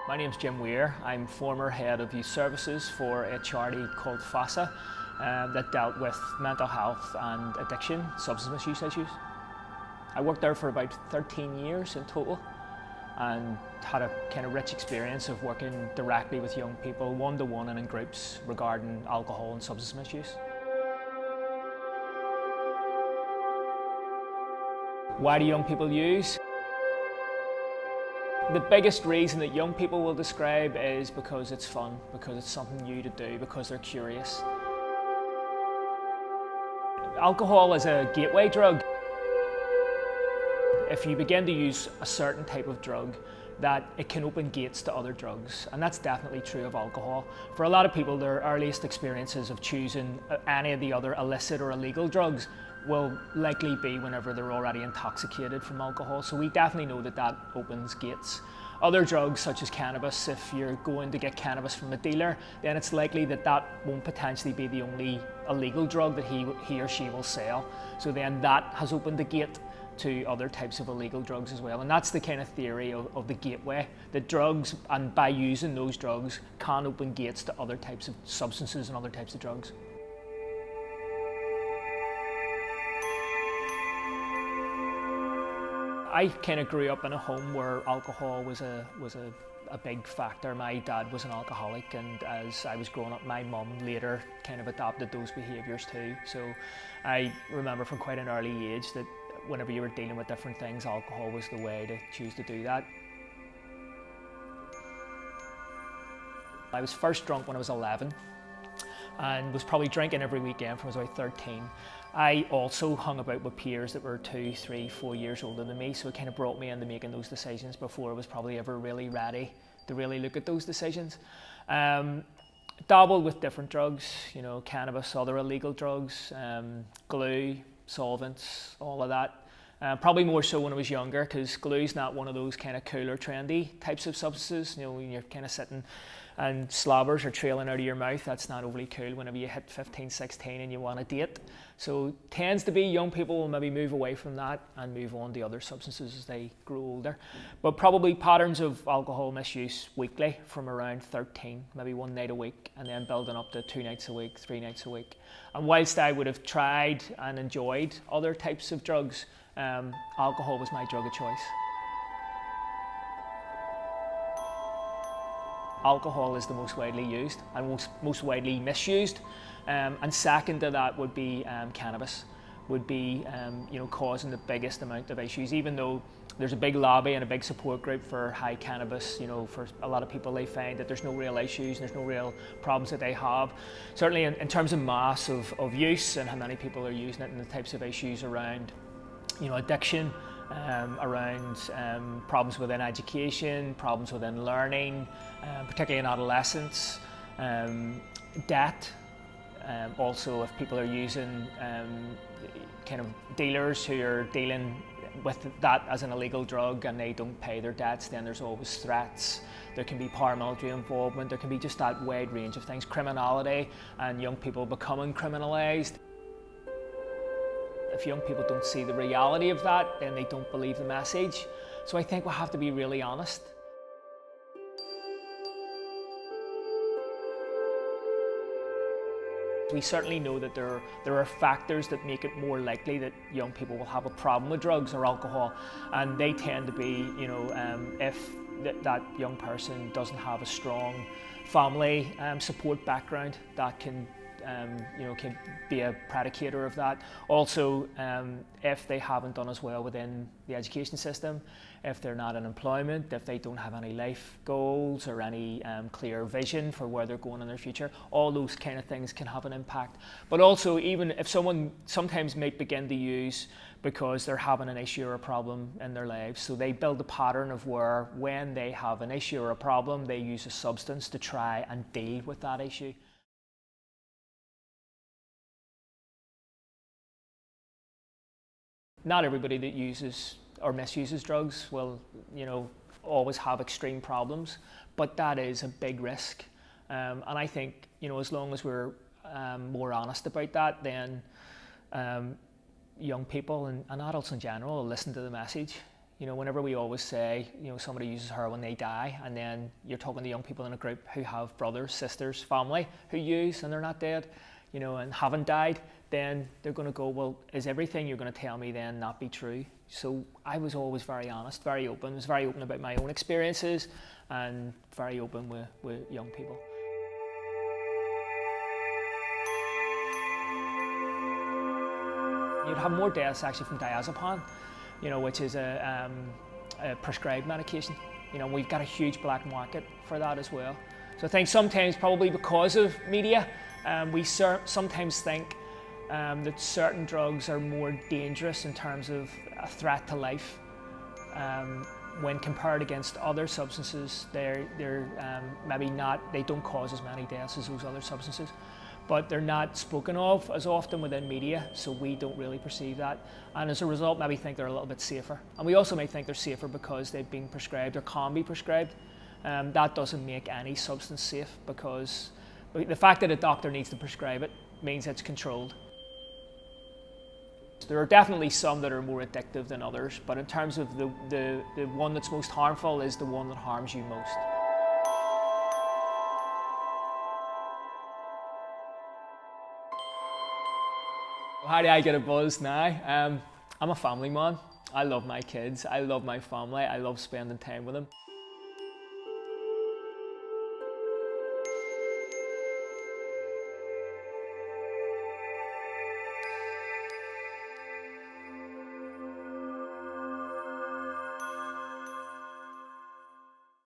My name's Jim Weir. I'm former head of youth services for a charity called FASA that dealt with mental health and addiction, substance misuse issues. I worked there for about 13 years in total and had a kind of rich experience of working directly with young people, one-to-one and in groups regarding alcohol and substance misuse. Why do young people use? The biggest reason that young people will describe is because it's fun, because it's something new to do, because they're curious. Alcohol is a gateway drug. If you begin to use a certain type of drug, that it can open gates to other drugs, and that's definitely true of alcohol. For a lot of people, their earliest experiences of choosing any of the other illicit or illegal drugs will likely be whenever they're already intoxicated from alcohol. So we definitely know that that opens gates. Other drugs such as cannabis, if you're going to get cannabis from a dealer, then it's likely that that won't potentially be the only illegal drug that he or she will sell. So then that has opened the gate to other types of illegal drugs as well. And that's the kind of theory of the gateway, that drugs, and by using those drugs, can open gates to other types of substances and other types of drugs. I kind of grew up in a home where alcohol was a big factor. My dad was an alcoholic, and as I was growing up, my mum later kind of adopted those behaviours too. So I remember from quite an early age that whenever you were dealing with different things, alcohol was the way to choose to do that. I was first drunk when I was 11 and was probably drinking every weekend from I was about 13. I also hung about with peers that were 2, 3, 4 years older than me, so it kind of brought me into making those decisions before I was probably ever really ready to really look at those decisions. Dabbled with different drugs, you know, cannabis, other illegal drugs, glue, solvents, all of that. Probably more so when I was younger, because glue's not one of those kind of cool or trendy types of substances. You know, when you're kind of sitting and slobbers are trailing out of your mouth, that's not overly cool whenever you hit 15, 16 and you want to date. So tends to be young people will maybe move away from that and move on to other substances as they grow older. But probably patterns of alcohol misuse weekly from around 13, maybe one night a week, and then building up to 2 nights a week, 3 nights a week. And whilst I would have tried and enjoyed other types of drugs, alcohol was my drug of choice. Alcohol is the most widely used and most widely misused, and second to that would be cannabis, would be you know, causing the biggest amount of issues. Even though there's a big lobby and a big support group for high cannabis, you know, for a lot of people they find that there's no real issues and there's no real problems that they have. Certainly in terms of mass of use and how many people are using it, and the types of issues around, you know, addiction, around problems within education, problems within learning, particularly in adolescence, debt. Also, if people are using kind of dealers who are dealing with that as an illegal drug and they don't pay their debts, then there's always threats. There can be paramilitary involvement. There can be just that wide range of things, criminality, and young people becoming criminalised. If young people don't see the reality of that, then they don't believe the message. So I think we have to be really honest. We certainly know that there are factors that make it more likely that young people will have a problem with drugs or alcohol, and they tend to be, you know, if that young person doesn't have a strong family support background that can you know, can be a predicator of that. Also, if they haven't done as well within the education system, if they're not in employment, if they don't have any life goals or any clear vision for where they're going in their future, all those kind of things can have an impact. But also, even if someone sometimes may begin to use because they're having an issue or a problem in their lives, so they build a pattern of where when they have an issue or a problem, they use a substance to try and deal with that issue. Not everybody that uses or misuses drugs will, you know, always have extreme problems, but that is a big risk. And I think, you know, as long as we're more honest about that, then young people and adults in general will listen to the message. You know, whenever we always say, you know, somebody uses heroin, they die, and then you're talking to young people in a group who have brothers, sisters, family who use and they're not dead, you know, and haven't died, then they're going to go, well, is everything you're going to tell me then not be true? So I was always very honest, very open. I was very open about my own experiences and very open with young people. You'd have more deaths actually from diazepam, you know, which is a prescribed medication. You know, we've got a huge black market for that as well. So I think sometimes, probably because of media, we sometimes think that certain drugs are more dangerous in terms of a threat to life. When compared against other substances, they're maybe not, they don't cause as many deaths as those other substances. But they're not spoken of as often within media, so we don't really perceive that. And as a result, maybe think they're a little bit safer. And we also may think they're safer because they've been prescribed or can be prescribed. That doesn't make any substance safe, because the fact that a doctor needs to prescribe it means it's controlled. There are definitely some that are more addictive than others, but in terms of the one that's most harmful is the one that harms you most. How do I get a buzz now? I'm a family man. I love my kids. I love my family. I love spending time with them.